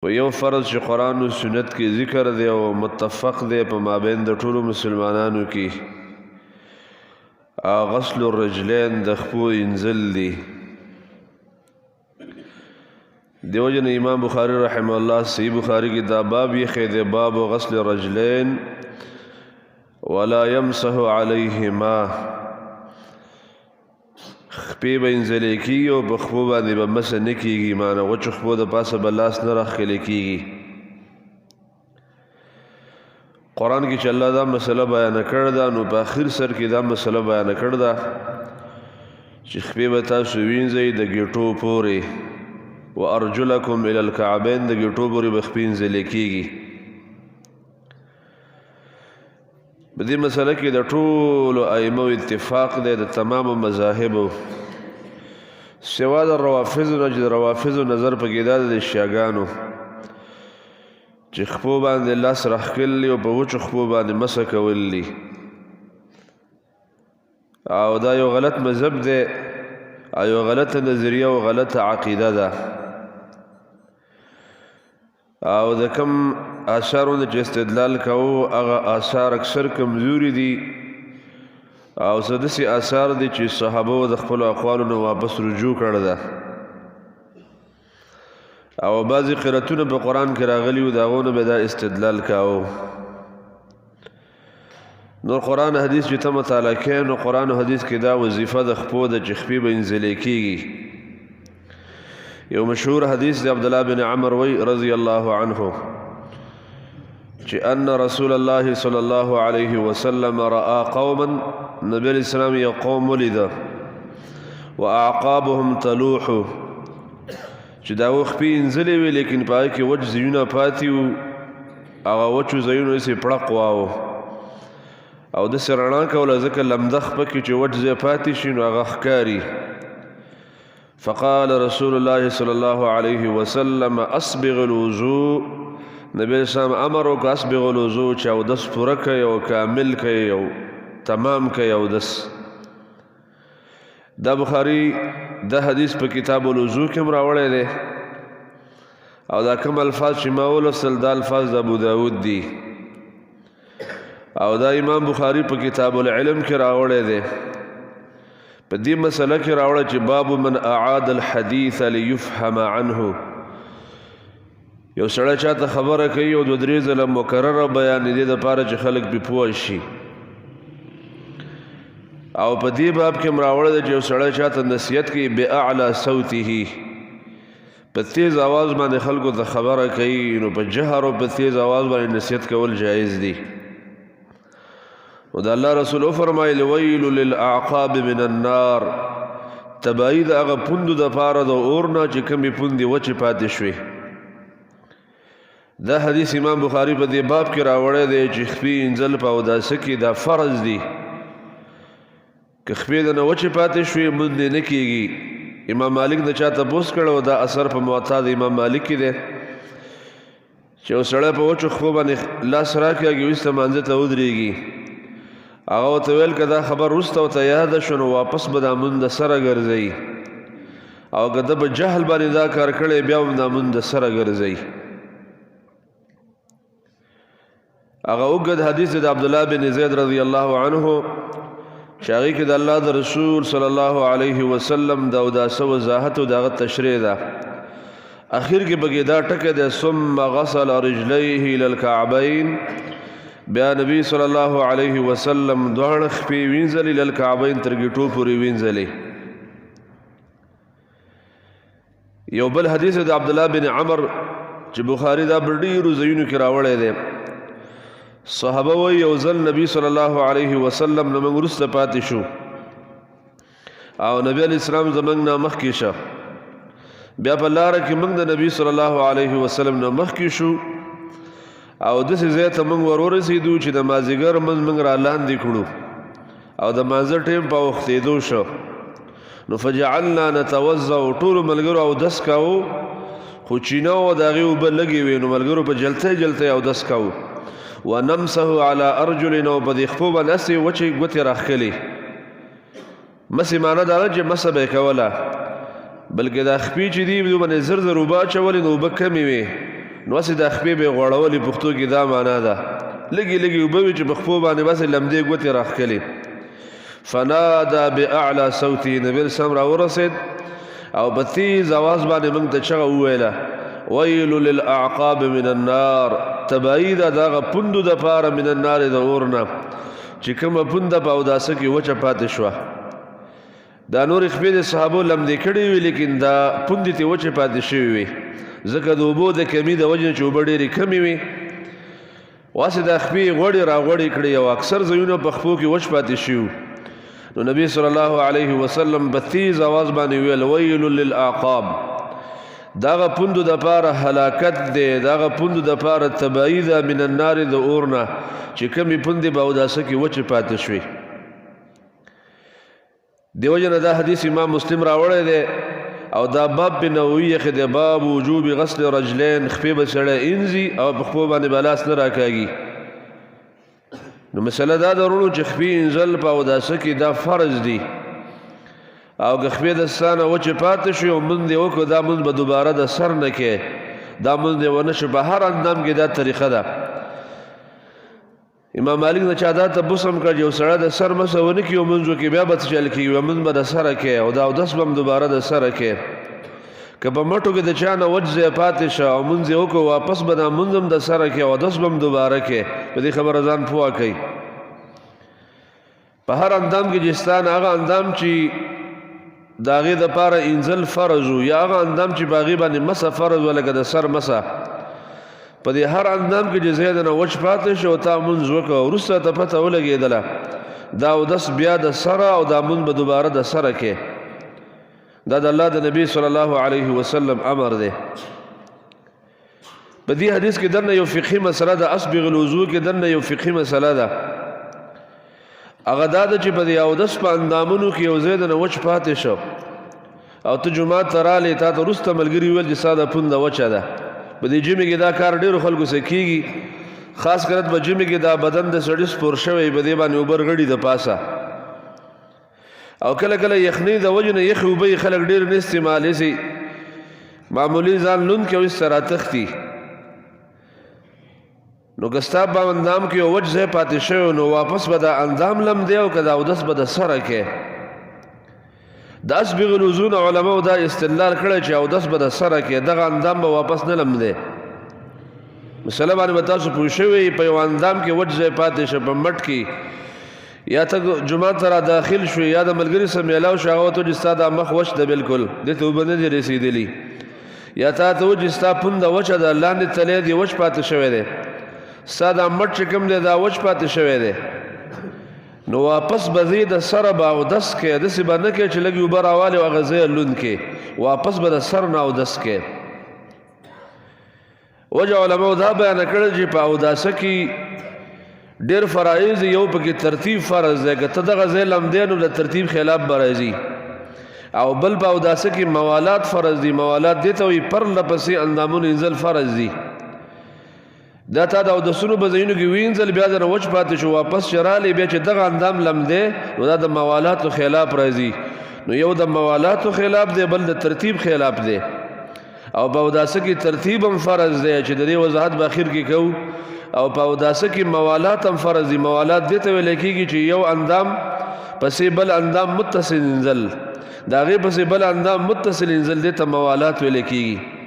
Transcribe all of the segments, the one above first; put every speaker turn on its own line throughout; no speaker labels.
و یو فرض چې قرآن و سنت کې ذکر دی او متفق دی په مابین د ټولو مسلمانانو کې غسل الرجلین د خپو انزل دی. دیو جن امام بخاری رحمه الله صحیح بخاری کی دا باب یې خید باب غسل الرجلین ولا يمسح علیهما، خپې به انزلی کېږي او په خپو باندې به مسح نه کېږي، معنی وچو خپو د پاسه به لاس نه راښکلی کېږي. قرآن کې چې الله دا مسله بیانه کړې ده نو په آخر سر کې دا مسله بیانه کړې ده چې خپې به تاسو وینځئ د ګېټو پورې، وارجلکم الی الکعبین، د ګېټو پورې به خپې انزلی کېږي. په دې مسله کې د ټولو ائمو اتفاق دی، د تمامو مذاهبو، سوا د روافضو نه چې د روافضو نظر پکې دا د شیعاګانو چې خپو باندې لاس راښکل دي او په وچو خپو باندې مسح کول دي، او دا یو غلط مذهب دی او یو غلطه نظریه او غلطه عقیده ده. او د کم آثارونه چې استدلال کوو هغه آثار اکثر کمزوري دي او څه داسې آثار دي چې صحابو د خپلو اقوالو نه واپس رجوع کړې ده، او بعضې قرتونه په قرآن کې راغلي وو د هغو نه به دا استدلال کوو. نور قرآن حدیث چې ته مطالعه کوې نو قرآن و حدیث کې دا وظیفه د خپو ده چې خپې به انزلی کېږي. یو مشهور حدیث د عبدالله بن عمر وی رضی الله عنه چې ان رسول الله صلی الله علیه وسلم رأى قوما، نبی علیہ السلام یو قوم ولیده واعقابهم تلوح، چې دا و خپې انزلی وي لیکن په هغې کې وچ ځایونه پاتې وو، هغه وچو ځایونو هسې پړق واو او داسې رڼا کوله ځکه لمده خپه کې چې وچ ځای پاتې شي نو هغه ښکاري. فقال رسول الله صلی الله علیه وسلم اسبغ الوضوء، نبی علیہ السلام امر وکړه اسبغ الوضوء چې اودس پوره کوي او کامل کوي او تمام کوي اودس. دا بخاری دا حدیث په کتاب الوضوء کې هم راوړی دی او دا کوم الفاظ چې ما ولوستل دا الفاظ د ابو داود دي او دا امام بخاری په کتاب العلم کې راوړی دی. په دې مسله کې راوړه چې باب من اعاد الحديث ليفهم عنه، یو سړی چاته خبره کوي او دوه درې ځله مکرره بیان دې دپاره چې خلک پې پوه شي. او په دې باب کې هم راوړه ده چې یو سړی چاته نصیحت کوي باعلی صوته، په تیز آواز باندې خلکو ته خبره کوي نو په جهر او په تیز آواز باندې نصیحت کول جایز دي. و دا الله رسول فرمایل ویل للاعقاب من النار، تباہی د هغه پوندو دپاره د اور نه چې کومې پوندې وچې پاتې شوې. دا حدیث امام بخاری په دې باب کې راوړی دی چې خپې انزل په اوداسه کې دا فرض دی، که خپې د نه وچې پاتې شوې مونځ دې نه کېږي. امام مالک د چا تپوس کړی او دا اثر په موطا د امام مالک کې دی چې یو سړی په وچو خپو باندې لاس راکاږي وروسته مانځه ته ودرېږي، هغه ورته ویل که دا خبر وروسته ورته یاده شو نو واپس به دا مونځ د سره ګرځوي، او که ده په جهل باندې دا کار کړی بیا هم دا مونځ د سره ګرځوي. هغه اوږد حدیث د عبدالله بن زید رضی الله عنه چې هغې کې د الله د رسول صلی الله علیه وسلم د اوداسه وضاحت او د هغه تشریح ده. اخر کې پکې دا ټکی دی ثم غسل رجلیه الی الکعبین، بیا نبی صلی الله علیه وسلم دواړه خپې وینځلې الی الکعبین تر ګېټو پورې وینځلې. یو بل حدیث د عبدالله بن عمر چې بخاري دا په ډېرو ځایونو کې راوړی دی. صحابه وایي یو ځل نبی صلی الله علیه وسلم نه موږ وروسته پاتې شو او نبی علیه السلام زموږ نه مخکې شه، بیا په لاره کې موږ د نبی صلی الله علیه وسلم نه مخکې شو او داسې ځای ته موږ ور ورسېدو چې د مازدیګر لمونځ موږ را لاندې کړو او د مازه ټیم په وختېدو شو. نو فجعلنا نتوضأ، ټولو ملګرو اودس کوو خو چینه وه د هغې اوبه لږې وې نو ملګرو په جلتی جلتی اودس کوو. ونمسح على ارجلنا، په دې خپو باندې هسې وچې ګوتې راښکلې. مسې معنی دا ده چې مسه به یې کوله، بلکې دا خپې چې دي دوی باندې زر زر اوبه اچولې نو اوبه کمې وې نو هسې دا خپې به یې غوړولې پښتو کې دا معنا ده لږې لږې اوبه وي چې په خپو باندې بس لمدې ګوتې راښکلې فنادا باعلى صوته نبی اسلام راورسېد او په تیز اواز باندې موږ ته چغه وویله ویل للاعقاب من النار تبعی ده د هغه پوندو دپاره من النار د اور نه چې کومه پونده په اوداسه کې وچه پاتې شوه دا نورې خپې د صحابو لمدې کړې وي لیکن دا پوندې ترې وچې پاتې شوې وي ځکه د اوبو د کمي د وجې نه چې اوبه ډېرې کمې وي واسې دا خپې یې غوړې راغوړې کړې او اکثر ځایونه په خپو کې وچ پاتې شوي نو نبی صلی الله علیه وسلم په تیز اواز باندې ویل ویل للاعقاب داغه پوندو دپاره هلاکت دی داغه پوندو دپاره تبعی ده من النار د اور نه چې کمې پوندې به اوداسه کې وچې پاتې شوي دیو جن دا حدیث امام مسلم راوړی دی او دا باب په نووي کې دی باب وجوب غسل رجلین خپې به سړی انځي او په خپو باندې به لاس نه راکاږي نو مسله دا درونو چې خپې انځل په اوداسه کې دا فرض دی او که خپې د ستانه وچې پاتې شي او مونځ دې وکړو دا مونځ به دوباره د سر نه کې دا مونځ دې ونه شي په هر اندام کې دا طریقه ده امام مالک نه چا دا تبوس هم کړ یو سړی د سر مسه ونه کړي او مونځ وکړي بیا به څه چل کېږي مونځ به د سره کې او دا اودس به هم دوباره د سره کې که په مټو کې د چا نه وچ ځای پاتې شه او مونځ یې وکړو واپس به دا مونځ هم د سره کې او اودس به هم دوباره کې په دې خبره ځان پوه کوي په هر اندام کې چې ستا نه هغه اندام چې د هغې دپاره انځل فرض و یا هغه اندام چې په هغې باندې مسه فرض وه لکه د سر مسه په دې هر اندام کې چې ځای د نه وچ پاتې شو او تا مونځ وکړه وروسته ته پته ولګېدله دا اودس بیا د سره او دا مونځ به دوباره د سره کې دا د الله د نبی صلی الله علیه وسلم امر دی په دې حدیث کې دنه یو فقهي مسله ده اسبغ الوضوء کې دنه یو فقهي مسله ده هغه دا ده چې په دې اودس په اندامونو کې یو ځای د نه وچ پاتې شو او ته جومات ته رالې تا ته وروسته ملګري وویل چې ستا دا پونده وچه ده په دې ژمي کې دا کار ډېرو خلکو سره کېږي خاص کرت په ژمي کې دا بدن د سړي سپور شوی په دې باندې اوبه رغړي د پاسه او کله کله یخنۍ د وجې نه یخې اوبه خلک ډېر نه استعمالي سي معمولي ځان لوند کې او ایسته راتښتي نو که ستا په اندام کې یو وچ ځای پاتې شوی نو واپس به دا اندام لمدی او که دا اودس به د سره کې د اسبغ الوضوء نه علماو دا استدلال کړی چې اودس به د سره کې دغه اندام به واپس نه لمدی مسله باندې به تاسو پوه شوي په یو اندام کې وچ ځای پاتې شه په مټ کې یا ته جومات ته را داخل شوې یا د ملګري سره میلاو شو هغه ورته وایي ستا دا مخ وچ ده بلکل دې ته اوبه نه دي رسېدلي یا تا ته وایي چې ستا پونده وچه ده لاندې تلی دې وچ پاتې شوی دی ستا دا مټ چې کوم دی دا وچ پاتې شوی دی نو واپس به ځې د سره به اودس کې داسې به نه کې چې لږ اوبه راوالې او هغه ځای لوند کې واپس به د سر نه اودس کې وجه علماو دا بیانه کړل چې په اوداسه کې ډېر فرایض یو پکې ترتیب فرض دی که ته دغه ځای لمدی نو د ترتیب خلاف به راځي او بل په اوداسه کې موالات فرض دي موالات دې ته وایي پرله پسې اندامونو انځل فرض دي دا تا د اودسونو په ځایونو کې وینځل بیا درنه وچ پاتې شو واپس چې رالی بیا چې دغه اندام لمدی نو دا د موالاتو خلاف راځي نو یو د موالاتو خلاف دی بل د ترتیب خلاف دی او په اوداسه کې ترتیب هم فرض دی چې د دې وضاحت به اخر کې کوو او په اوداسه کې موالات هم فرض دي موالات دې ته ویل کېږي چې یو اندام پسې بل اندام متصل انځل د هغې پسې بل اندام متصل انځل دې ته موالات ویل کېږي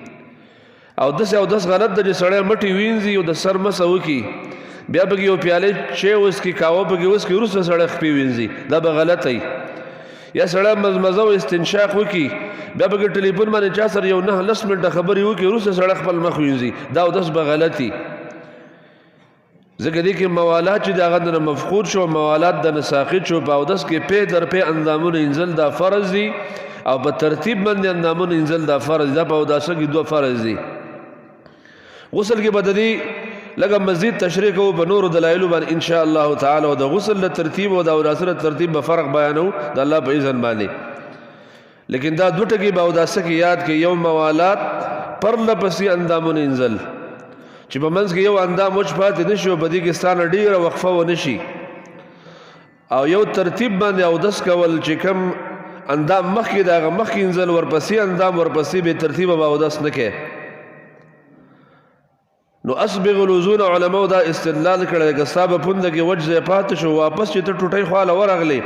او داسې اودس غلط ده چې سړی مټې وینځي او د سر مسه وکړي بیا پکې یو پیالې چای وڅکي قهوه پکې وڅکي وروسته سړی خپې وینځي دا به غلط وي یا سړی مزمزه او استنشاق وکړي بیا پکې ټلیفون باندې چا سره یو 9-10 منټه خبرې وکړي وروسته سړی خپل مخ وینځي دا اودس به غلط وي ځکه دې کې موالات چې د هغه نه مفقود شو موالات د نه ساقط شو په اودس کې پې در پې اندامونه انځل دا فرض دي او په ترتیب باندې اندامونه انځل دا فرض دا په اوداسه کې 2 فرض دي غسل کې به د دې لږه مزید تشریح کوو په نورو دلایلو باندې ان شاء الله تعالی او د غسل د ترتیب او د اوداسه د ترتیب به فرق بیانو د الله په اذن باندې لیکن دا 2 ټکي به اوداسه کې یاد کې یو موالات پرله پسې اندامونه انځل چې په منځ کې یو اندام وچ پاتې نه شي او په دې کې ستانه ډېره وقفه ونه شي او یو ترتیب باندې اودس کول چې کوم اندام مخکې د هغه مخکې انځل ورپسې اندام ورپسې بې ترتیبه به اودس نه کې نو اسبغ الوضو نه علماو دا استدلال کړی که ستا به پونده کې وچ ځای پاتې شو واپس چې ته ټوټۍ خواله ورغلې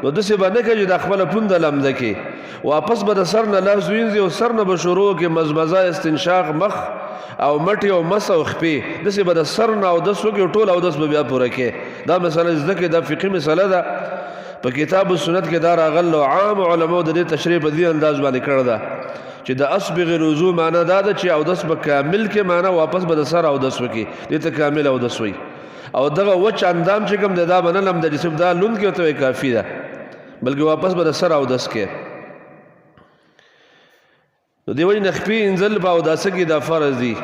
نو داسې به نه کوې چې دا خپله پونده لمده کې واپس به د سر نه لاس وینځي او سر نه به شروع کې مزمزه استنشاق مخ او مټې او مس او خپې داسې به د سر نه اودس وکړې او ټول اودس به بیا پوره کې دا مسله زده کړې دا فقهي مسله ده په کتاب السنت کې دا راغلی او عام علماو د دې تشریح په دې انداز باندې کړی ده چې د اسبغ الوضو معنی دا ده چې اودس به کامل کې معنی واپس به د سر اودس وکړي دې ته کامل اودس وایي او دغه وچ اندام چې کوم دی دا به نه لمده چې صرف دا لوند کې ورته وایي کافي ده بلکې واپس به د سر اودس کې نو دې وجې نه خپې انځل په اوداسه کې دا فرض دي